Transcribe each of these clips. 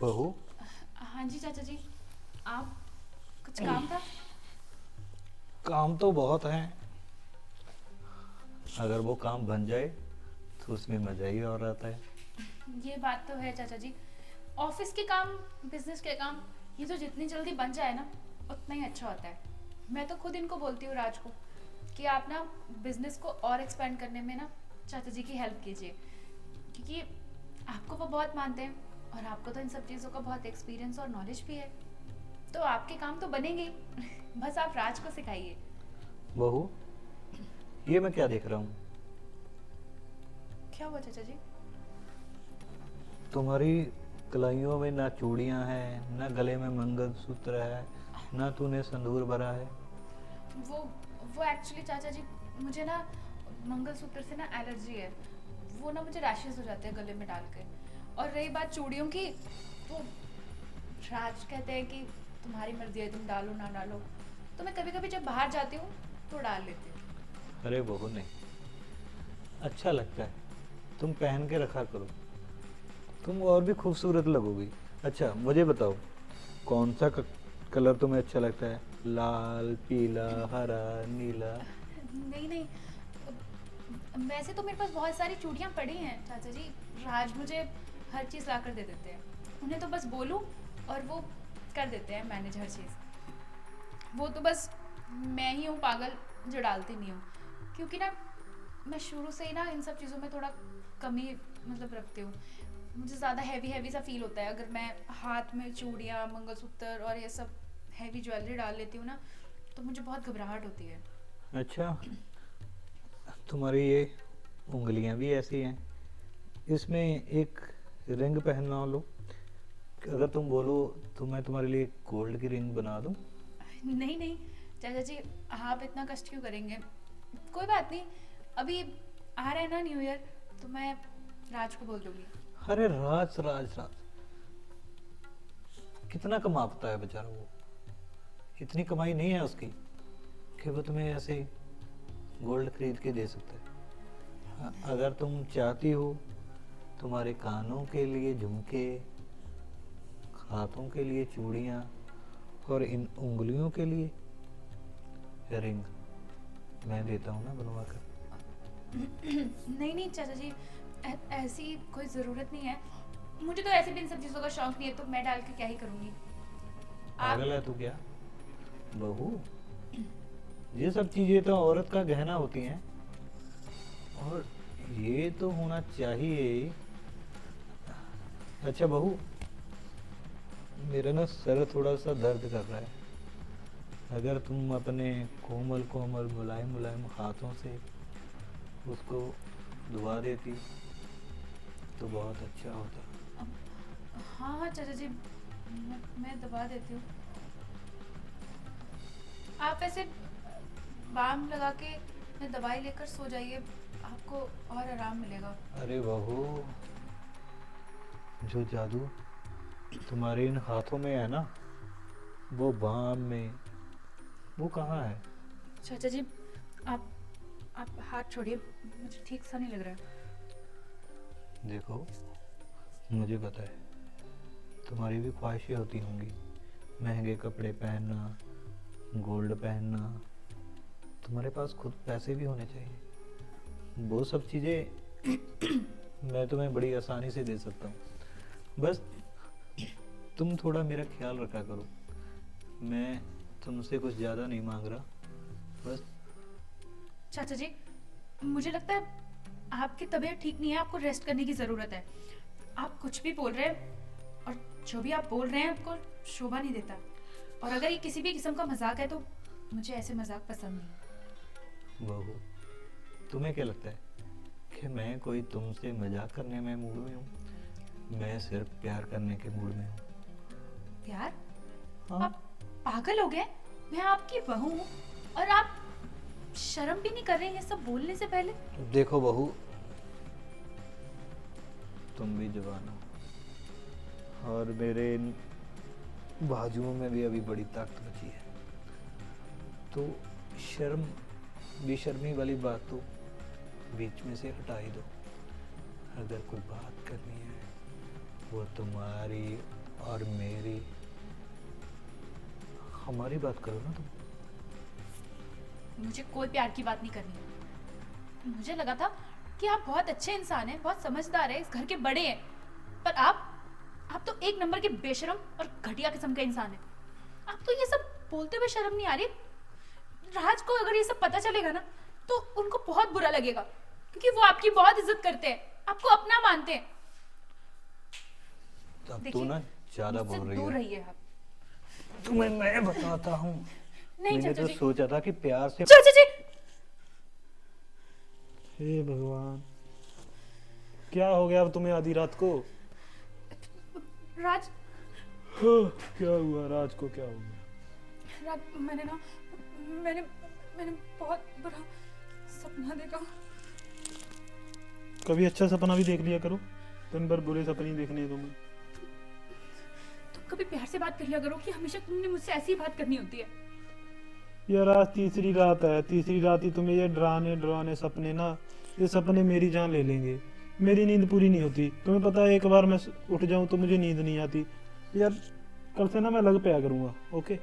बहू, हाँ जी चाचा जी। आप कुछ काम था? काम तो बहुत है। अगर वो काम बन जाए तो उसमें मजा ही और आता है। ये बात तो है चाचा जी। ऑफिस के काम, बिजनेस के काम, ये तो जितनी जल्दी बन जाए ना उतना ही अच्छा होता है। मैं तो खुद इनको बोलती हूँ, राज को, कि आप ना बिजनेस को और एक्सपेंड करने में ना चाचा जी की हेल्प कीजिए, क्योंकि आपको वो बहुत मानते हैं और आपको तो इन सब चीज़ों का बहुत एक्सपीरियंस और नॉलेज भी है। तो आपके काम तो बनेंगे ही बस आप राज को सिखाइए। बहू, ये मैं क्या देख रहा हूँ? क्या हुआ चाचा जी? तुम्हारी कलाइयों में ना चूड़ियां हैं, ना गले में मंगलसूत्र है, ना तूने संदूर भरा है। वो वो एक्चुअली चाचा जी, मुझे ना मंगलसूत्र से ना एलर्जी है। वो ना मुझे रैशेस हो जाते हैं गले में डाल के। और रही बात चूड़ियों की, तो राज कहते हैं कि तुम्हारी मर्जी है, तुम डालो ना डालो। तो मैं कभी कभी जब बाहर जाती हूँ तो डाल लेती हूँ। अरे बहू, नहीं, अच्छा लगता है, तुम पहन के रखा करो, तुम और भी खूबसूरत लगोगी। अच्छा मुझे बताओ, कौन सा कलर तुम्हें अच्छा लगता है? लाल, पीला, हरा, नीला? नहीं नहीं, वैसे तो मेरे पास बहुत सारी चूड़ियाँ पड़ी हैं चाचा जी। राज मुझे हर चीज़ ला कर दे देते हैं। उन्हें तो बस बोलूँ और वो कर देते हैं मैनेज हर चीज़। वो तो बस मैं ही हूँ पागल जो डालती नहीं हूँ, क्योंकि ना मैं शुरू से ही ना इन सब चीज़ों में थोड़ा कमी मतलब रखती हूँ। मुझे ज़्यादा हैवी हैवी सा फील होता है अगर मैं हाथ में चूड़ियाँ, मंगलसूत्र और ये सब हैवी ज्वेलरी डाल लेती हूँ ना, तो मुझे बहुत घबराहट होती है। अच्छा, तुम्हारी ये उंगलियां भी ऐसी हैं, इसमें एक रिंग पहनवा लो। अगर तुम बोलो तो मैं तुम्हारे लिए गोल्ड की रिंग बना दूं। नहीं नहीं चाचा जी, आप इतना कष्ट क्यों करेंगे? कोई बात नहीं, अभी आ रहा है ना न्यू ईयर, तो मैं राज को बोल दूंगी। अरे राज राज राज, कितना कमाता है बेचारा वो? इतनी कमाई नहीं है उसकी कि वो तुम्हें ऐसे गोल्ड खरीद के दे सकता है। हाँ, अगर तुम चाहती हो तुम्हारे कानों के लिए झुमके, हाथों के लिए चूड़ियां और इन उंगलियों के लिए रिंग, मैं देता हूँ ना बनवा कर। नहीं नहीं चाचा जी, ऐसी कोई ज़रूरत नहीं है। मुझे तो ऐसे भी इन सब चीज़ों का शौक नहीं है, तो मैं डाल के क्या ही करूँगी। आप पागल है तू क्या बहू? ये सब चीजें तो औरत का गहना होती हैं, और ये तो होना चाहिए। अच्छा बहू, मेरा ना सर थोड़ा सा दर्द कर रहा है। अगर तुम अपने कोमल कोमल मुलायम मुलायम हाथों से उसको धुआ देती तो बहुत अच्छा होता। हाँ हाँ चाचा जी, मैं दबा देती हूँ। आप ऐसे बाम लगा के या दवाई लेकर सो जाइए, आपको और आराम मिलेगा। अरे बहू, जो जादू तुम्हारे इन हाथों में है ना, वो बाम में, वो कहाँ है? चाचा जी, आप आप हाथ छोड़िए, मुझे ठीक सा नहीं लग रहा है। देखो, मुझे पता है तुम्हारी भी ख्वाहिशें होती होंगी, महंगे कपड़े पहनना, गोल्ड पहनना। तुम्हारे पास खुद पैसे भी होने चाहिए। वो सब चीज़ें मैं तुम्हें बड़ी आसानी से दे सकता हूँ। बस तुम थोड़ा मेरा ख्याल रखा करो। मैं तुमसे कुछ ज़्यादा नहीं मांग रहा, बस। चाचा जी, मुझे लगता है आपकी तबीयत ठीक नहीं है, आपको रेस्ट करने की ज़रूरत है। आप कुछ भी बोल रहे हैं, और जो भी आप बोल रहे हैं आपको शोभा नहीं देता। और अगर ये किसी भी किस्म का मजाक है तो मुझे ऐसे मजाक पसंद नहीं। बहू, तुम्हें क्या लगता है कि मैं कोई तुमसे मजाक करने में मूड में हूँ? मैं सिर्फ प्यार करने के मूड में हूँ। प्यार? हाँ। आप पागल हो गए? मैं आपकी बहू हूँ और आप शर्म भी नहीं कर रहे ये सब बोलने से पहले? देखो बहू, तुम भी जवान हो और मेरे इन बाजुओं में भी अभी बड़ी ताकत बची है, तो शर्म, बेशर्मी वाली बात तो बीच में से हटा ही दो। अगर कोई बात करनी है वो तुम्हारी और मेरी, हमारी बात करो ना तुम। मुझे कोई प्यार की बात नहीं करनी। मुझे लगा था कि आप बहुत अच्छे इंसान हैं, बहुत समझदार हैं, इस घर के बड़े हैं, पर आप तो एक नंबर के बेशरम और घटिया किस्म का इंसान है। आपको ये सब बोलते हुए शर्म नहीं आ रही? राज को अगर ये सब पता चलेगा ना तो उनको बहुत बुरा लगेगा, क्योंकि वो आपकी बहुत इज्जत करते हैं, आपको अपना मानते हैं। अब देखिए, तू ना ज्यादा मुझसे बोल रही दूर है। रहिए आप। तुम्हें मैं बताता हूँ। नहीं मैंने चाचा तो जी, सोचा था कि प्यार से। चाचा जी। हे भगवान, क्या हो गया अब तुम्हें आधी रात को? राज, क्या हुआ राज को, क्या हो गया? राज, मैंने बहुत बुरा सपना देखा। कभी अच्छा सपना भी देख लिया करो, दिन भर बुरे सपने ही देखने हैं तुम्हें। तुम कभी प्यार से बात कर लिया करो कि हमेशा तुमने मुझसे ऐसी ही बात करनी होती है। यार आज तीसरी रात है, तीसरी रात ही तुम्हें ये डराने सपने ना, ये सपने मेरी जान ले लेंगे। मेरी नींद पूरी नहीं होती, तुम्हें पता है एक बार मैं उठ जाऊं तो मुझे नींद नहीं आती। यार कल से ना मैं लग पे आ करूंगा। ओके,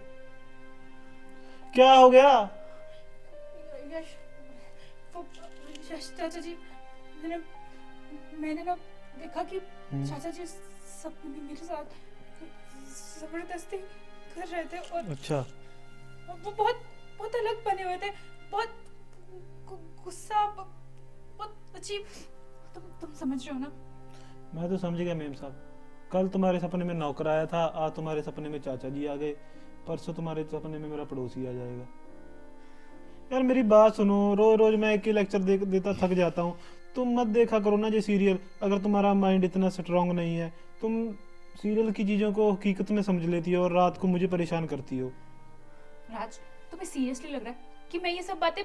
क्या हो गया? यश, वो यश चाचा जी, मैंने ना देखा कि चाचा जी सपने में मेरे साथ जबरदस्ती कर रहे थे, और अच्छा, वो बहुत बहुत अलग बने हुए थे, बहुत गुस्सा, बहुत अजीब। तुम समझ रहे हो ना? मैं तो समझ गया मेम साहब। कल तुम्हारे सपने में नौकर आया था, आज तुम्हारे सपने में चाचा जी आ गए, परसों तुम्हारे सपने में मेरा पड़ोसी आ जाएगा। यार मेरी बात सुनो, रोज रोज मैं एक ही लेक्चर देता थक जाता हूँ। तुम मत देखा करो ना ये सीरियल। अगर तुम्हारा माइंड इतना स्ट्रांग नहीं है, तुम सीरियल की चीजों को हकीकत में समझ लेती हो और रात को मुझे परेशान करती हो। राज, तुम्हें सीरियसली लग रहा है कि मैं ये सब बातें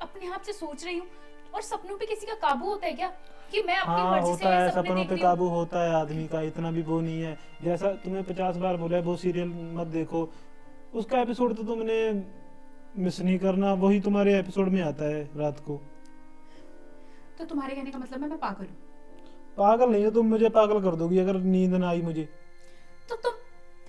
अपने आप से सोच रही हूँ? और सपनों पे किसी का काबू होता है क्या, कि मैं अपनी हाँ मर्जी से होता है, सपने सपनों देख पे रही हूँ? काबू होता है आदमी का, इतना भी वो नहीं है। जैसा तुम्हें 50 बार बोला है वो सीरियल मत देखो, उसका एपिसोड तो तुमने मिस नहीं करना, वही तुम्हारे एपिसोड में आता है रात को। तो तुम्हारे कहने का मतलब है मैं पागल हूँ? पागल नहीं हो तुम, मुझे पागल कर दोगी अगर नींद ना आई मुझे। तो तुम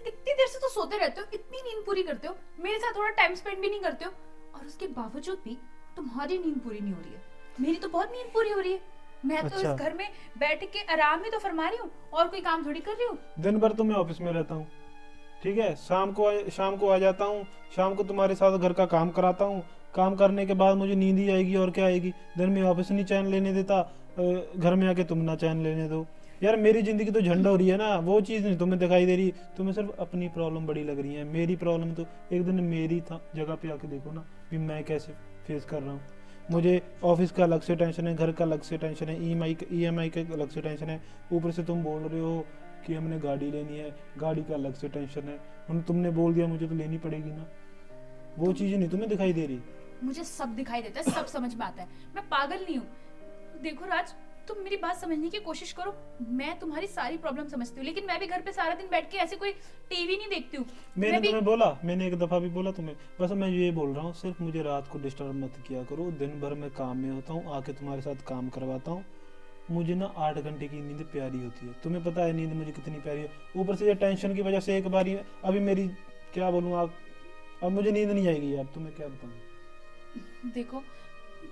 इतनी देर से तो सोते रहते हो, इतनी नींद पूरी करते हो, मेरे साथ थोड़ा टाइम स्पेंड भी नहीं करते हो, और उसके बावजूद भी तुम्हारी नींद पूरी नहीं हो रही है। मेरी तो बहुत नींद पूरी हो रही है। मैं तो अच्छा। इस घर में बैठ के आराम ही तो फरमा रही हूँ, और कोई काम थोड़ी कर रही हूँ। दिन भर तो मैं ऑफिस में रहता हूँ, ठीक है, शाम को आ जाता हूँ, शाम को तुम्हारे साथ घर का काम कराता हूँ, काम करने के बाद मुझे नींद ही आएगी और क्या आएगी। दिन में ऑफिस नहीं चैन लेने देता, घर में आके तुम ना चैन लेने दो। यार मेरी जिंदगी तो झंड हो रही है ना, वो चीज़ नहीं तुम्हें दिखाई दे रही। तुम्हें सिर्फ अपनी प्रॉब्लम बड़ी लग रही है, मेरी प्रॉब्लम तो एक दिन मेरी जगह पे आके देखो ना कि मैं कैसे फेस कर रहा हूँ। मुझे ऑफिस का अलग से टेंशन है, घर का अलग से टेंशन है, ईएमआई का अलग से टेंशन है, ऊपर से तुम बोल रहे हो कि हमने गाड़ी लेनी है, गाड़ी का अलग से टेंशन है। तुमने बोल दिया मुझे तो लेनी पड़ेगी ना, वो चीज़ नहीं तुम्हें दिखाई दे रही। मुझे सब दिखाई देता है, सब समझ में आता है, मैं पागल नहीं हूँ। देखो राज, तुम मेरी बात समझने की कोशिश करो। मैं तुम्हारी सारी प्रॉब्लम समझती हूँ, लेकिन मैं भी घर पे सारा दिन बैठ के ऐसे कोई टीवी नहीं देखती हूँ। मैंने भी तुम्हें बोला, मैंने एक दफा भी बोला तुम्हें, बस मैं ये बोल रहा हूँ सिर्फ मुझे रात को डिस्टर्ब मत किया करो। दिन भर मैं काम में होता हूँ, आके तुम्हारे साथ काम करवाता हूँ। मुझे ना 8 घंटे की नींद प्यारी होती है, तुम्हें पता है नींद मुझे कितनी प्यारी है। ऊपर से ये टेंशन की वजह से एक बार अभी मेरी क्या बोलूँ आप, अब मुझे नींद नहीं आएगी यार, तुम्हें क्या बताऊँ। देखो,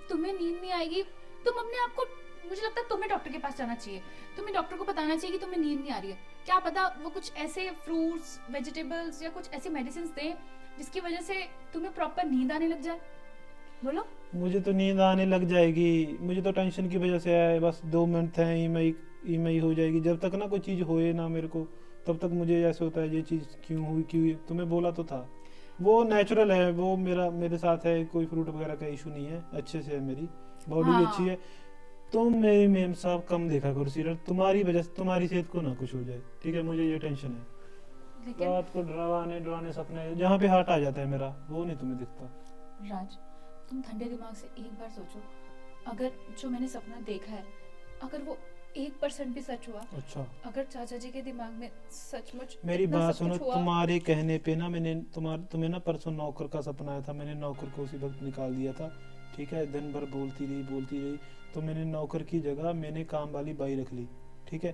तुम्हें नींद नहीं आएगी, तुम अपने आप को, मुझे लगता है तुम्हें डॉक्टर के पास जाना चाहिए। तुम्हें डॉक्टर को बताना चाहिए कि तुम्हें नींद नहीं आ रही है। क्या पता वो कुछ ऐसे फ्रूट्स, वेजिटेबल्स या कुछ ऐसे मेडिसिन दें जिसकी वजह से तुम्हें प्रॉपर नींद आने लग जाए। बोलो। मुझे तो नींद आने लग जाएगी, मुझे तो टेंशन की वजह से है। बस 2 मिनट है, ईएमआई हो जाएगी। जब तक ना कोई चीज़ होए ना मेरे को, तब तक मुझे ऐसे होता है ये चीज़ क्यों हुई। तुम्हें बोला तो था, वो नेचुरल है, वो मेरे साथ है, कोई फ्रूट वगैरह का इशू नहीं है, अच्छे से है, मेरी बॉडी भी अच्छी है। तुम मेरी मेम साहब कम देखा करो सीरियल, तुम्हारी वजह से तुम्हारी सेहत को ना कुछ हो जाए, ठीक है, मुझे ये टेंशन है। लेकिन रात को डराने सपने, जहाँ पे हार्ट आ जाता है मेरा, वो नहीं तुम्हें दिखता। राज, तुम ठंडे दिमाग से एक बार सोचो, अगर जो मैंने सपना देखा है, अगर वो 1% भी सच हुआ, अच्छा, अगर चाचा जी के दिमाग में सचमुच मेरी इतना बात सब कुछ सुनो, हुआ, तुम्हारे कहने पे ना मैंने तुम्हें ना परसों नौकर का सपना आया था, मैंने नौकर को उसी वक्त निकाल दिया था, ठीक है। दिन भर बोलती रही, तो मैंने नौकर की जगह मैंने काम वाली बाई रख ली, ठीक है।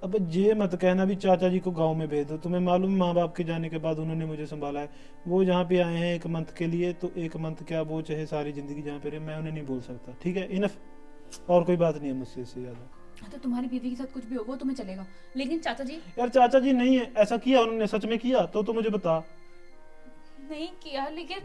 अब ये मत कहना भी चाचा जी को गांव में भेज दो। तुम्हें मालूम, माँ बाप के जाने के बाद उन्होंने मुझे संभाला है। वो जहाँ पे आए हैं 1 मंथ के लिए, तो 1 मंथ क्या, वो चाहे सारी जिंदगी जहाँ पे रहे, मैं उन्हें नहीं बोल सकता। ठीक है, इनफ। और कोई बात नहीं है मुझसे इससे ज्यादा। तो तुम्हारी बीवी के साथ कुछ भी होगा वो तुम्हें चलेगा, लेकिन चाचा जी यार चाचा जी नहीं है, ऐसा किया उन्होंने, सच में किया तो मुझे बता। नहीं किया, लेकिन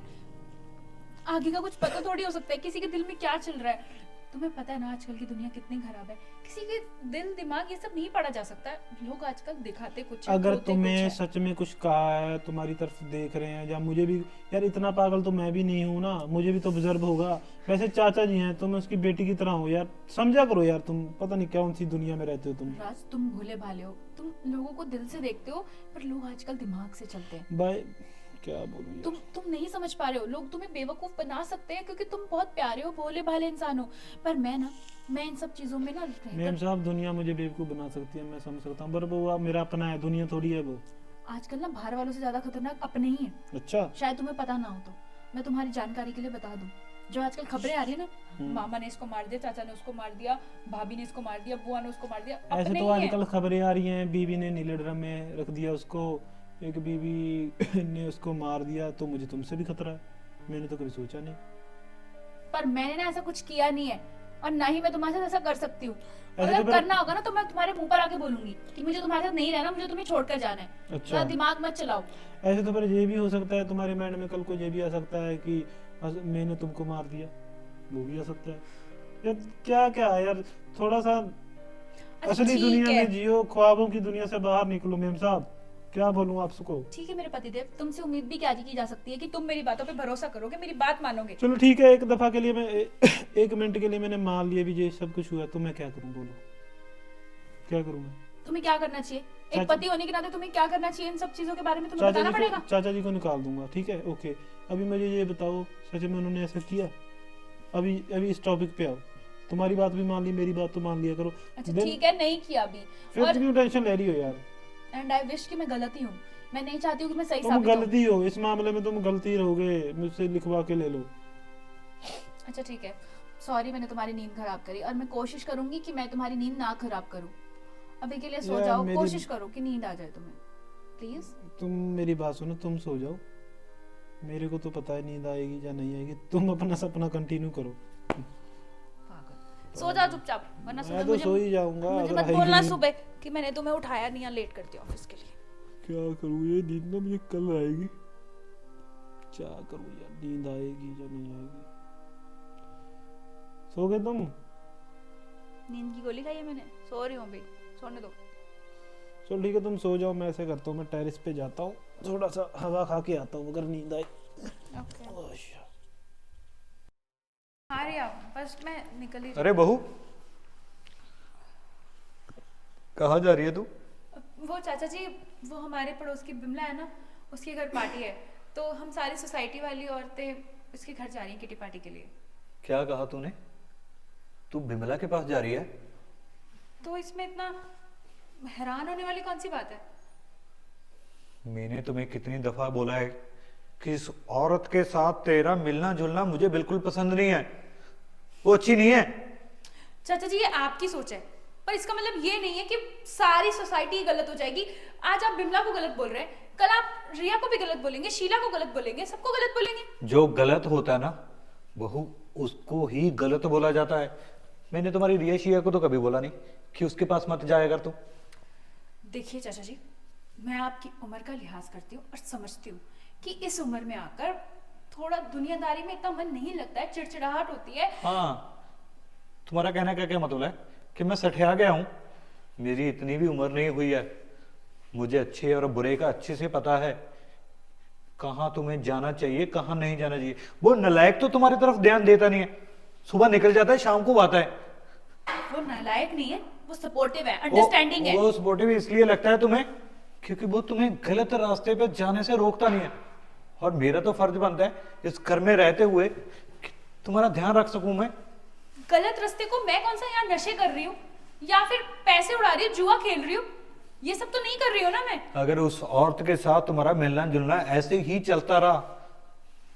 आगे का कुछ पता थोड़ी हो सकता है किसी के दिल में क्या चल रहा है। तुम्हें पता है ना आजकल की दुनिया कितनी खराब है, किसी के दिल दिमाग ये सब नहीं पढ़ा जा सकता है। लोग आजकल दिखाते कुछ है, अगर होते तुम्हें कुछ है। सच में कुछ कहा है, तुम्हारी तरफ देख रहे हैं, या मुझे भी, यार इतना पागल तो मैं भी नहीं हूँ ना, मुझे भी तो ऑब्जर्व होगा। वैसे चाचा जी हैं, तुम उसकी बेटी की तरह हो यार, समझा करो यार। तुम पता नहीं कौन सी दुनिया में रहते हो तुम। राज, तुम भोले भाले हो, तुम लोगों को दिल से देखते हो, पर लोग आजकल दिमाग से चलते हैं। भाई क्या बोलूं यार। तुम नहीं समझ पा रहे हो। लोग तुम्हें बेवकूफ बना सकते हैं क्योंकि तुम बहुत प्यारे हो, भोले भाले इंसान हो, पर मैं इन सब चीजों में ना मेम साहब, दुनिया मुझे बेवकूफ बना सकती है, मैं समझ सकता हूँ, पर वो मेरा अपना है, दुनिया थोड़ी है वो। आजकल ना बाहर वालों से ज्यादा खतरनाक अपने ही है। अच्छा। शायद तुम्हें पता ना हो तो मैं तुम्हारी जानकारी के लिए बता दूं, जो आजकल खबरें आ रही है ना, मामा ने इसको मार दिया, चाचा ने उसको मार दिया, भाभी ने इसको मार दिया, बुआ ने उसको मार दिया, ऐसे अपने तो ही हैं। आजकल खबरें आ रही हैं, बीवी ने नीले ड्रम में रख दिया उसको, एक बीवी ने उसको मार दिया, तो मुझे तुमसे भी खतरा है। मैंने तो कभी सोचा नहीं। पर मैंने ना ऐसा कुछ किया नहीं है, और ना ही मैं तुम्हारे साथ ऐसा कर सकती हूँ। ऐसे अगर तो करना होगा ना तो मैं तुम्हारे मुंह पर आके बोलूंगी कि मुझे तुम्हारे साथ नहीं रहना, मुझे तुम्हें छोड़कर जाना है। अच्छा। ज़्यादा दिमाग मत चलाओ। ऐसे तो पर ये भी हो सकता है तुम्हारे माइंड में कल को ये भी आ सकता है कि मैंने तुमको मार दिया, वो भी आ सकता है। यार क्या क्या है यार, थोड़ा सा असली ठीक दुनिया है। में जियो, ख्वाबों की दुनिया से बाहर निकलो। मेम साहब क्या बोलूं आपको। ठीक है मेरे पतिदेव, तुमसे उम्मीद भी क्या की जा सकती है कि तुम मेरी बातों पे भरोसा करोगे, मेरी बात मानोगे। चलो ठीक है, एक दफा के लिए मैं 1 मिनट के लिए मैंने मान लिया भी ये सब कुछ हुआ, तो मैं क्या करूं, बोलो क्या करूं मैं। तुम्हें क्या करना चाहिए, एक चाचा- पति होने के नाते तुम्हें क्या करना चाहिए, इन सब चीजों के बारे में तुम्हें चाचा बताना जी पड़ेगा। को चाचा जी को निकाल दूंगा, ठीक है, ओके। अभी मुझे ये बताओ, सच में उन्होंने ऐसा किया? अभी अभी इस टॉपिक पे आओ। तुम्हारी बात भी मान ली, मेरी बात तो मान लिया करो। अच्छा Then- ठीक है, नहीं किया अभी, फिर और क्यों टेंशन ले रही हो यार। एंड आई विश कि मैं गलती हूँ। मैं नहीं चाहती हूँ कि मैं सही तुम साबित हूँ। गलती हो इस मामले में, तुम गलती रहोगे, मुझसे लिखवा के ले लो। अच्छा ठीक है, सॉरी मैंने तुम्हारी नींद खराब करी, और मैं कोशिश करूंगी कि मैं तुम्हारी नींद ना खराब करूं। अभी के लिए सो यार, जाओ, मेरी- कोशिश करो कि नींद आ जाए तुम्हें, प्लीज। तुम मेरी बात सुनो, तुम सो जाओ, मेरे को तो पता है नींद आएगी या नहीं आएगी। तुम अपना सपना कंटिन्यू करो। सो जाओ चुपचाप, वरना मैं सुबह तो सो ही जाऊंगा, मुझे अगर मत आएगी बोलना नींद। सुबह कि मैंने तुम्हें उठाया नहीं या लेट करती ऑफिस के लिए। क्या करूँ, ये नींद ना मुझे कल आएगी। क्या करूँ यार, नींद आएगी या नहीं आएगी। सो गए तुम? नींद की गोली खाई है मैंने, सो रही हूँ अभी, सोने दो। चलो ठीक है, तुम सो जाओ, मैं ऐसे करता हूँ, मैं टेरेस पे जाता हूँ, थोड़ा सा हवा खा के आता हूँ, अगर नींद आए। ओके आ रही आप, बस मैं निकल ही अरे बहू, कहाँ जा रही है तू? वो चाचा जी, वो हमारे पड़ोस की बिमला है ना, उसके घर पार्टी है, तो हम सारी सोसाइटी वाली औरतें उसके घर जा रही हैं किटी पार्टी के लिए। क्या कहा तूने? तू बिमला के पास जा रही है? तो इसमें इतना हैरान होने वाली कौन सी बात है? मैंने तुम्हें कितनी दफा बोला है कि इस औरत के साथ तेरा मिलना जुलना मुझे बिल्कुल पसंद नहीं है, वो अच्छी नहीं है। चाचा जी ये आपकी सोच है, पर इसका मतलब ये नहीं है कि सारी सोसाइटी गलत हो जाएगी। आज आप बिमला को गलत बोल रहे हैं, कल आप रिया को भी गलत बोलेंगे, शीला को गलत बोलेंगे, सबको गलत बोलेंगे। जो गलत होता है ना बहू, उसको ही गलत बोला जाता है। मैंने तुम्हारी रिया शिया को तो कभी बोला नहीं कि उसके पास मत जाया कर तू। देखिए चाचा जी, मैं आपकी उम्र का लिहाज करती हूँ और समझती हूँ कि इस उम्र में आकर थोड़ा दुनियादारी में इतना मन नहीं लगता है, चिड़चिड़ाहट होती है। हाँ, तुम्हारा कहने का क्या मतलब है कि मैं सठिया गया हूँ? मेरी इतनी भी उम्र नहीं हुई है, मुझे अच्छे और बुरे का अच्छे से पता है, कहाँ तुम्हें जाना चाहिए कहाँ नहीं जाना चाहिए। वो नालायक तो तुम्हारी तरफ ध्यान देता नहीं है, सुबह निकल जाता है शाम को आता है। वो नालायक नहीं है, वो सपोर्टिव है, अंडरस्टैंडिंग है। वो सपोर्टिव इसलिए लगता है तुम्हें क्योंकि वो तुम्हें गलत रास्ते पे जाने से रोकता नहीं है, और मेरा तो फर्ज बनता है इस घर में रहते हुए कि तुम्हारा ध्यान रख सकूं मैं। गलत रास्ते को मैं कौन सा यहाँ नशे कर रही हूँ या फिर पैसे उड़ा रही हूँ, जुआ खेल रही हूँ? ये सब तो नहीं कर रही हो ना मैं। अगर उस औरत के साथ तुम्हारा मिलना जुलना ऐसे ही चलता रहा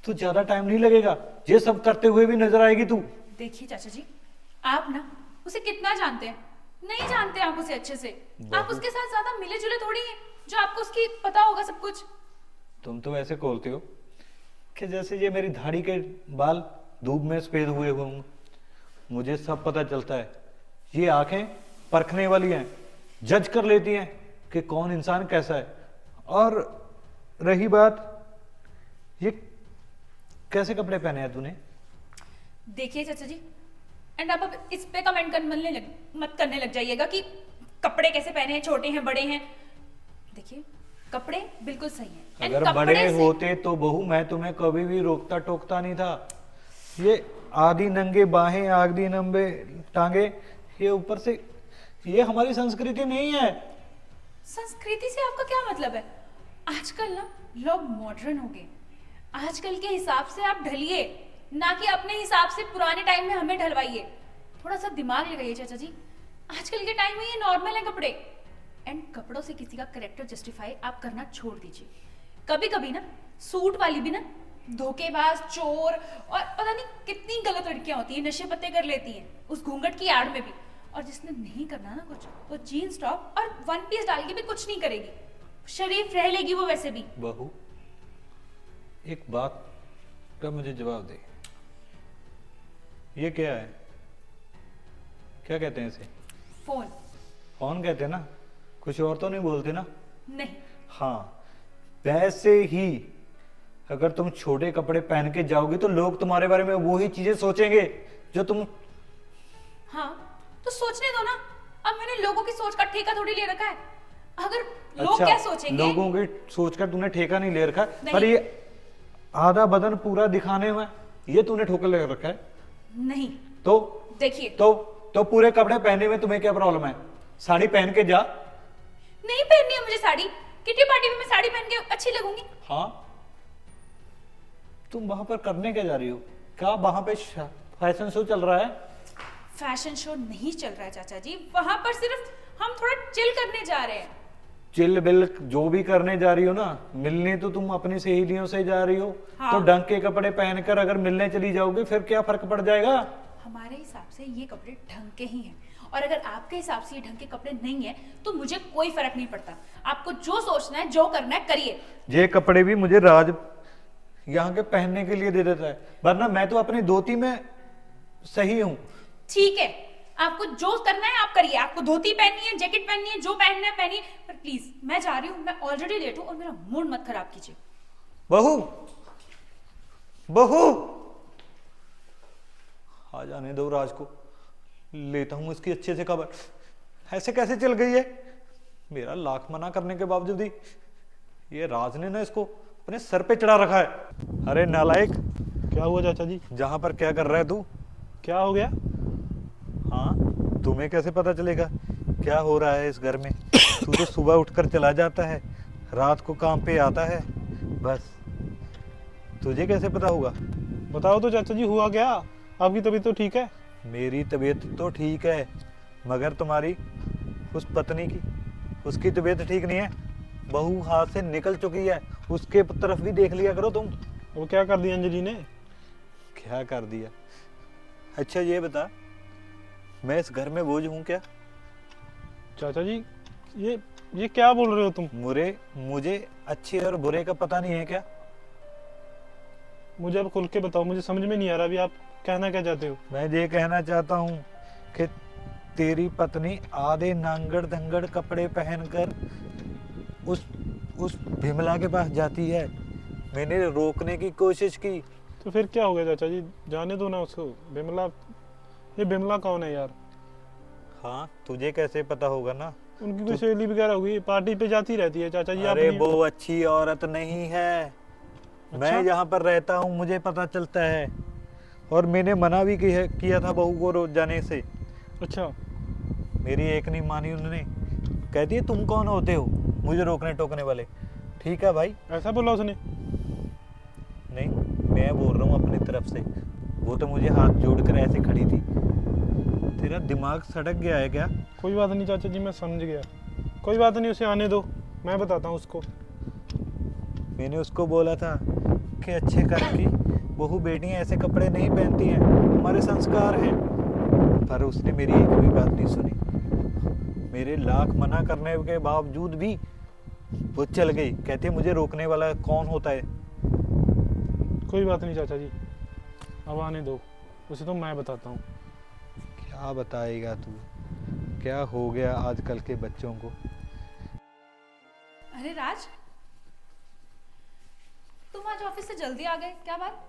तो ज्यादा टाइम नहीं लगेगा, ये सब करते हुए भी नजर आएगी तू। देखिए चाचा जी, आप ना उसे कितना जानते हैं? नहीं जानते आप उसे अच्छे से। आप बहुत। उसके साथ ज्यादा मिले जुले थोड़ी हैं जो आपको उसकी पता होगा सब कुछ। तुम तो ऐसे बोलते हो कि जैसे ये मेरी दाढ़ी के बाल धूप में सफेद हुए हों। मुझे सब पता चलता है। ये आंखें परखने वाली हैं, जज कर लेती हैं कि कौन इंसान कैसा है। और रही बात, ये कैसे कपड़े पहने हैं तूने? देखिए चाचा जी, एंड आप अब इस पे कमेंट मत करने लग जाइएगा कि कपड़े कैसे पहने हैं, छोटे हैं बड़े हैं। देखिए कपड़े बिल्कुल सही हैं। And अगर कपड़े बड़े से- होते तो बहू मैं तुम्हें कभी भी रोकता टोकता नहीं था। ये आधी नंगे बाहें, आधी नंगे टांगे, ये ऊपर से, ये हमारी संस्कृति नहीं है। संस्कृति से आपका क्या मतलब है? आजकल ना लोग मॉडर्न हो गए। आजकल के हिसाब से आप ढलिए, ना कि अपने हिसाब से पुराने टाइम में हमें ढलवाइए। थोड़ा सा दिमाग लगाइए चाचा जी। आजकल के टाइम में ये नॉर्मल है कपड़े। एंड कपड़ों से किसी का कैरेक्टर जस्टिफाई आप करना छोड़ दीजिए। कभी कभी ना सूट वाली भी ना धोखेबाज, चोर और पता नहीं कितनी गलत लड़कियां होती हैं, नशे पत्ते कर लेती हैं उस घूंघट की आड़ में भी। और जिसने नहीं करना ना कुछ, वो जीन्स टॉप और वन पीस डाल के भी कुछ नहीं करेगी, शरीफ रह लेगी वो वैसे भी। बहू, एक बात का मुझे जवाब दे। ये क्या है? क्या कहते हैं इसे? फोन। फोन कहते हैं ना, कुछ और तो नहीं बोलते ना? नहीं, हाँ, वैसे ही अगर तुम छोटे कपड़े पहन के जाओगे तो लोग तुम्हारे बारे में वही चीजें सोचेंगे जो तुम। हाँ तो सोचने दो ना। अब मैंने लोगों की सोच का ठेका थोड़ी ले रखा है। अगर लोग क्या सोचेंगे? लोगों की सोचकर तूने ठेका नहीं ले रखा, नहीं। पर ये आधा बदन पूरा दिखाने में ये तूने ठोकर ले रखा है। नहीं, तो देखिए तो पूरे कपड़े पहनने में तुम्हें क्या प्रॉब्लम है? साड़ी पहन के जा। नहीं पहननी है मुझे साड़ी। किटी पार्टी में मैं साड़ी पहन के अच्छी लगूंगी। हाँ, तुम वहां पर करने क्या जा रही हो? क्या वहां पे फैशन शो चल रहा है? फैशन शो नहीं चल रहा है चाचा जी, वहां पर सिर्फ हम थोड़ा चिल करने जा रहे हैं। चिल बिल जो भी करने जा रही हो ना, मिलने तो तुम अपनी सहेलियों से जा रही हो। हाँ। तो ढंग के कपड़े पहनकर अगर मिलने चली जाओगे फिर क्या फर्क पड़ जाएगा? हमारे हिसाब से ये कपड़े ढंग के ही हैं, और अगर आपके हिसाब से ये ढंग के कपड़े नहीं है तो मुझे कोई फर्क नहीं पड़ता। आपको जो सोचना है, जो करना है करिए। ये कपड़े भी मुझे राज यहाँ के पहनने के लिए दे देता है, वरना मैं तो अपनी धोती में सही हूँ। ठीक है, आपको जो करना है आप करिए। आपको धोती पहननी है, जैकेट पहननी है, जो पहनना है पहनिए, पर प्लीज मैं जा रही हूँ। मैं ऑलरेडी लेट हूँ और मेरा मूड मत खराब कीजिए। बहू, बहू, आ जाने दो राज को, लेता हूं इसकी अच्छे से खबर। ऐसे कैसे चल गई है? मेरा लाख मना करने के बावजूद ही ये राज ने ना इसको अपने सर पे चढ़ा रखा है। अरे नालायक, क्या हुआ चाचा जी? जहां पर क्या कर रहा है तू? क्या हो गया? हाँ, तुम्हें कैसे पता चलेगा क्या हो रहा है इस घर में? तू तो सुबह उठकर चला जाता है, रात को काम पे आता है, बस तुझे कैसे पता होगा? बताओ तो चाचा जी, हुआ क्या? आपकी तबीयत तो ठीक है? मेरी तबीयत तो ठीक है, मगर तुम्हारी उस पत्नी की, उसकी तबीयत ठीक नहीं है। बहू हाथ से निकल चुकी है, उसके तरफ भी देख लिया करो तुम। वो क्या कर दिया अंजलि ने? क्या कर दिया? अच्छा ये बता, मैं इस घर में बोझ हूँ क्या? चाचा जी, ये क्या बोल रहे हो तुम? मुझे अच्छे और बुरे का पता नहीं है क्या? मुझे अब खुल के बताओ, मुझे समझ में नहीं आ रहा अभी आप कहना क्या चाहते हो। मैं ये कहना चाहता हूँ कि तेरी पत्नी आधे नांगड़ धंगड़ कपड़े पहनकर उस बिमला के पास जाती है। मैंने रोकने की कोशिश की। तो फिर क्या हो गया चाचा जी? जाने दो ना उसको। बिमला, ये बिमला कौन है यार? हाँ, तुझे कैसे पता होगा ना? उनकी कोई सहेली वगैरह होगी, पार्टी पे जाती रहती है चाचा जी। आप अरे नहीं- वो अच्छी औरत नहीं है। मैं अच्छा? यहाँ पर रहता हूँ, मुझे पता चलता है, और मैंने मना भी किया था बहू को रोज जाने से। अच्छा, मेरी एक नहीं मानी उन्होंने। कहती है तुम कौन होते हो मुझे रोकने टोकने वाले? ठीक है भाई। ऐसा बोला उसने? नहीं, मैं बोल रहा हूँ अपनी तरफ से। वो तो मुझे हाथ जोड़कर ऐसे खड़ी थी। तेरा दिमाग सड़क गया है क्या? कोई बात नहीं चाचा जी, मैं समझ गया। कोई बात नहीं, उसे आने दो, मैं बताता हूँ उसको। मैंने उसको बोला था कि अच्छे घर की बहू बेटियां ऐसे कपड़े नहीं पहनती हैं, हमारे संस्कार हैं, पर उसने मेरी एक भी बात नहीं सुनी। मेरे लाख मना करने के बावजूद भी वो चल गई। कहते मुझे रोकने वाला कौन होता है। कोई बात नहीं चाचा जी, अब आने दो, उसे तो मैं बताता हूँ। क्या बताएगा तू, क्या हो गया आजकल के बच्चों को। अरे राज, तुम आज ऑफिस से जल्दी आ गए, क्या बात?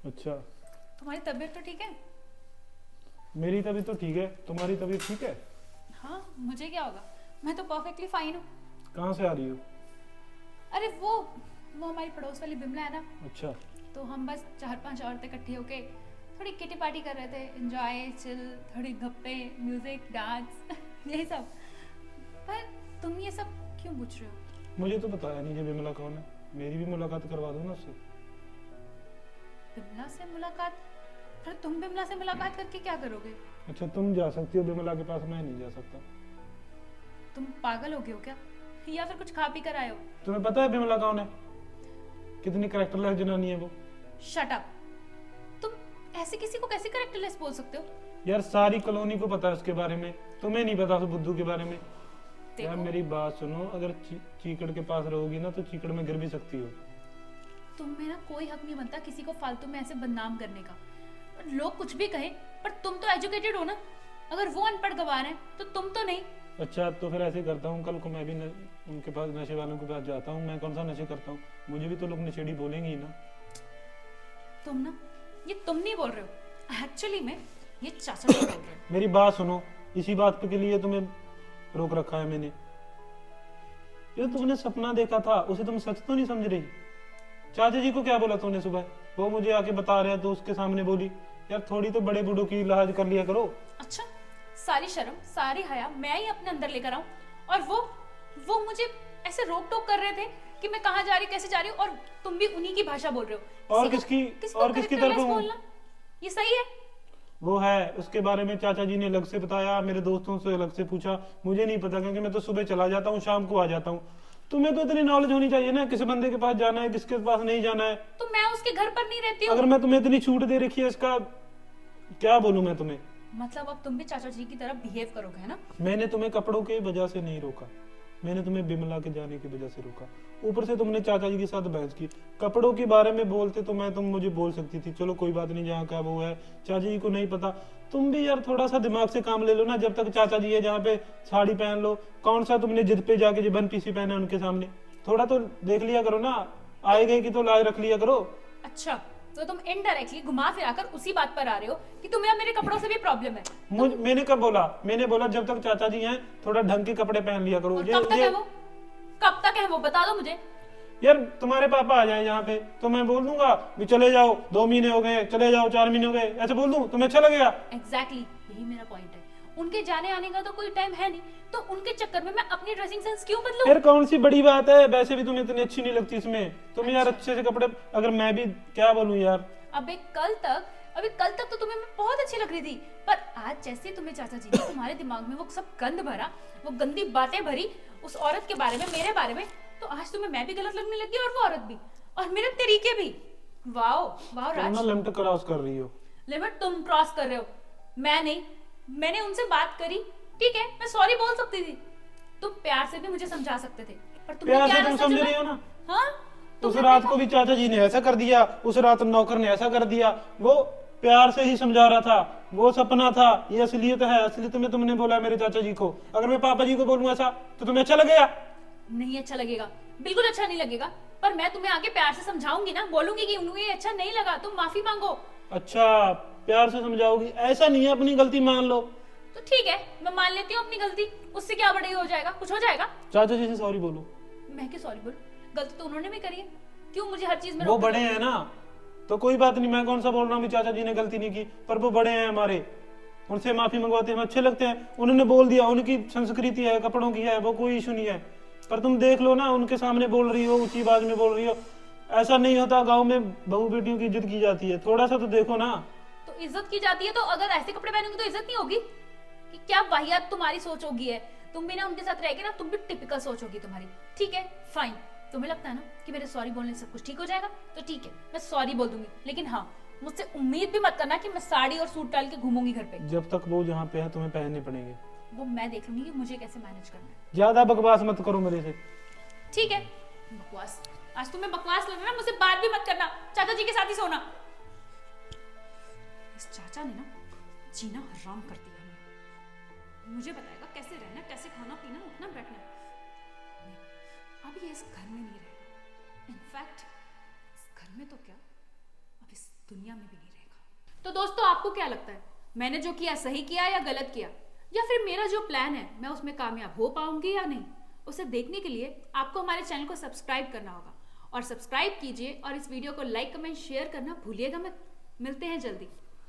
अच्छा, तुम्हारी तबीयत तो ठीक है? मेरी तबीयत तो ठीक है, तुम्हारी तबीयत ठीक है? हाँ, मुझे क्या होगा, मैं तो परफेक्टली फाइन हूँ। कहाँ से आ रही हो? अरे वो हमारी पड़ोस वाली बिमला है ना, अच्छा, तो हम बस 4-5 औरतें इकट्ठी होके थोड़ी किटी पार्टी कर रहे थे, एंजॉय, चिल, थोड़ी गप्पे, म्यूजिक, डांस यही सब। पर तुम ये सब क्यों पूछ रहे हो? मुझे तो बताया नहीं ये बिमला कौन है, मेरी भी मुलाकात करवा दो ना उससे। बिमला से मुलाकात? पर तुम बिमला से मुलाकात करके क्या करोगे? अच्छा, तुम जा सकती हो बिमला के पास, मैं नहीं जा सकता। तुम पागल हो गए हो क्या, या फिर कुछ खा पी कर आए हो? तुम्हें पता है बिमला कौन है? कितनी कैरेक्टरलेस जनानी है वो। Shut up. तुम ऐसे किसी को कैसे कैरेक्टरलेस बोल सकते हो? यार सारी कॉलोनी को पता है उसके बारे में, तुम्हें नहीं पता उस बुद्धू के बारे में। यार देखो, मेरी बात सुनो, अगर चीकड़ के पास रहोगी ना तो चीकड़ में गिर भी सकती हो। तुम में ना कोई हक नहीं बनता किसी को फालतू में ऐसे बदनाम करने का। लोग कुछ भी कहें, पर तुम तो एजुकेटेड हो ना। अगर वो अनपढ़ गवार हैं तो तुम तो नहीं। अच्छा, तो फिर ऐसे करता हूँ, कल को मैं भी उनके पास, नशे वालों के पास जाता हूँ। मैं कौन सा नशे करता हूँ, मुझे भी तो लोग नशेड़ी बोलेंगे ही ना। तुम ना, ये तुम नहीं बोल रहे हो, एक्चुअली में ये चाचा जी बोल रहे हो। मेरी बात सुनो, इसी बात के लिए तुम्हें रोक रखा है मैंने। ये तुमने सपना देखा था, उसे तुम सच तो नहीं समझ रही? चाचा जी को क्या बोला तूने सुबह? वो मुझे आके बता रहे हैं तो उसके सामने बोली। यार थोड़ी तो बड़े बूढ़ों की लिहाज कर लिया करो। अच्छा, सारी शर्म सारी हया मैं ही अपने अंदर लेकर आऊं, और वो मुझे ऐसे रोक टोक कर रहे थे कि मैं कहाँ जा रही, कैसे जा रही हूँ, और तुम भी उन्हीं की भाषा बोल रहे हो। और किसकी तरफ हूँ? बोलना ये सही है? वो है, उसके बारे में चाचा जी ने अलग से बताया, मेरे दोस्तों से अलग से पूछा। मुझे नहीं पता, क्योंकि मैं तो सुबह चला जाता हूँ, शाम को आ जाता हूँ। तुम्हें तो इतनी नॉलेज होनी चाहिए ना, किस बंदे के पास जाना है, किसके पास नहीं जाना है। तो मैं उसके घर पर नहीं रहती हूँ। अगर मैं तुम्हें इतनी छूट दे रखी है, इसका क्या बोलूं मैं तुम्हें? मतलब अब तुम भी चाचा जी की तरह बिहेव करोगे, है ना? मैंने तुम्हें कपड़ों की वजह से नहीं रोका, मैंने तुम्हें बिमला के जाने की वजह से रोका। ऊपर से तुमने चाचा जी के साथ बहस की। कपड़ों के बारे में बोलते तो तुम मुझे बोल सकती थी, चलो कोई बात नहीं, जहाँ का वो है, चाचा जी को नहीं पता। तुम भी यार थोड़ा सा दिमाग से काम ले लो ना। जब तक चाचा जी है जहाँ पे साड़ी पहन लो। कौन सा तुमने जिद पे जाके वन पीसी पहना उनके सामने? थोड़ा तो देख लिया करो ना, आए गए की तो लाज रख लिया करो। अच्छा, तो तुम इनडायरेक्टली घुमा फिराकर उसी बात पर आ रहे हो कि तुम्हें अब मेरे कपड़ों से भी प्रॉब्लम है। मैंने कब बोला? मैंने बोला जब तक चाचा जी हैं थोड़ा ढंग के कपड़े पहन लिया करो। और कब तक है वो? कब तक है वो, बता दो मुझे। यार तुम्हारे पापा आ जाए यहाँ पे तो मैं बोल दूंगा भी चले जाओ, 2 महीने हो गए, चले जाओ 4 महीने हो गए, ऐसे बोल दूं? तुम्हें अच्छा लगेगा? एग्जैक्टली, यही मेरा पॉइंट है। उनके जाने आने का तो कोई टाइम है नहीं, तो उनके चक्कर में मैं अपनी ड्रेसिंग सेंस क्यों बदलूं? यार कौन सी बड़ी बात है, वैसे भी तुम्हें इतनी अच्छी नहीं लगती इसमें। तुम्हें यार अच्छे से कपड़े, अगर मैं भी क्या बोलूं यार। अबे कल तक तो तुम्हें मैं बहुत अच्छी लग रही थी, पर आज जैसे तुम्हें चाचा जी ने तुम्हारे दिमाग में वो सब गंद भरा, वो गंदी बातें भरी उस औरत के बारे में, मेरे बारे में, तो आज तुम्हें मैं भी गलत लगने लगी और वो औरत भी, और मेरे तरीके भी। वाओ वाओ राज, लिमिट क्रॉस कर रही हो। लिमिट तुम क्रॉस कर रहे हो, मैं नहीं। मैंने उनसे बात करी, ठीक है, मैं सॉरी बोल सकती थी, तुम प्यार से भी मुझे समझा सकते थे, पर तुमने प्यार क्या से तुम रास्ता समझ चुना? रही हो ना। हाँ, उस तुमने रात देखा? को भी चाचा जी ने ऐसा कर दिया, उस रात नौकर ने ऐसा कर दिया। वो प्यार से ही समझा रहा था, वो सपना था, ये असलियत है। असलियत में तुमने बोला मेरे चाचा जी को। अगर मैं पापा जी को बोलूं ऐसा तो तुम्हें अच्छा लगेगा? नहीं अच्छा लगेगा, बिल्कुल अच्छा नहीं लगेगा, पर मैं तुम्हें आके प्यार से समझाऊंगी ना, बोलूंगी कि उन्हें अच्छा नहीं लगा, तुम माफी मांगो। अच्छा, प्यार से समझाओगी? ऐसा नहीं है, अपनी गलती मान लो। तो ठीक है, मैं मान लेती हूँ अपनी गलती, उससे क्या बड़ी हो जाएगा, कुछ हो जाएगा। चाचा जी से सॉरी बोलो। मैं क्यों सॉरी बोल, गलती तो उन्होंने भी करी है, क्यों मुझे हर चीज में वो रोक बड़े रहे हो? हैं ना, तो कोई बात नहीं। मैं कौन सा बोल रहा हूँ चाचा जी ने गलती नहीं की, पर वो बड़े हैं हमारे, उनसे माफी मंगवाते हैं, अच्छे लगते हैं। उन्होंने बोल दिया, उनकी संस्कृति है, कपड़ों की है, वो कोई इशू नहीं है। पर तुम देख लो ना, उनके सामने बोल रही हो, ऊंची आवाज में बोल रही हो। ऐसा नहीं होता, गाँव में बहू बेटियों की इज्जत की जाती है, थोड़ा सा तो देखो ना। तो इज्जत की जाती है, तो अगर ऐसे कपड़े पहनोगे तो इज्जत नहीं होगी? कि क्या वाहियात तुम्हारी सोच होगी है, तुम भी ना उनके साथ रह के ना, तुम भी टिपिकल सोच होगी तुम्हारी। ठीक है फाइन, तुम्हें लगता है ना कि मेरे सॉरी बोलने से सब कुछ ठीक हो जाएगा, तो ठीक है, मैं सॉरी बोल दूंगी, लेकिन हाँ, मुझसे उम्मीद भी मत करना कि मैं साड़ी और सूट डाल के घूमूंगी घर पे। जब तक वो जहाँ पे है तुम्हें पहनने पड़ेंगे, वो मैं देख लूंगी कि मुझे कैसे मैनेज करना है। ज्यादा बकवास मत करो मेरे से। ठीक है, बकवास। आज तुम्हें बकवास लग रहा है ना, मुझसे बात भी मत करना, चाचा जी के साथ ही सोना। इस चाचा ने ना जीना हराम कर दिया है। मुझे बताएगा कैसे रहना, कैसे खाना पीना, उठना बैठना। नहीं, अब ये इस घर में नहीं रहेगा। इनफैक्ट इस घर में तो क्या, अब इस दुनिया में भी नहीं रहेगा। तो दोस्तों, आपको क्या लगता है, मैंने जो किया सही किया या गलत किया, या फिर मेरा जो प्लान है मैं उसमें कामयाब हो पाऊंगी या नहीं? उसे देखने के लिए आपको हमारे चैनल को सब्सक्राइब करना होगा, और सब्सक्राइब कीजिए और इस वीडियो को लाइक कमेंट शेयर करना भूलिएगा मत। मिलते हैं जल्दी।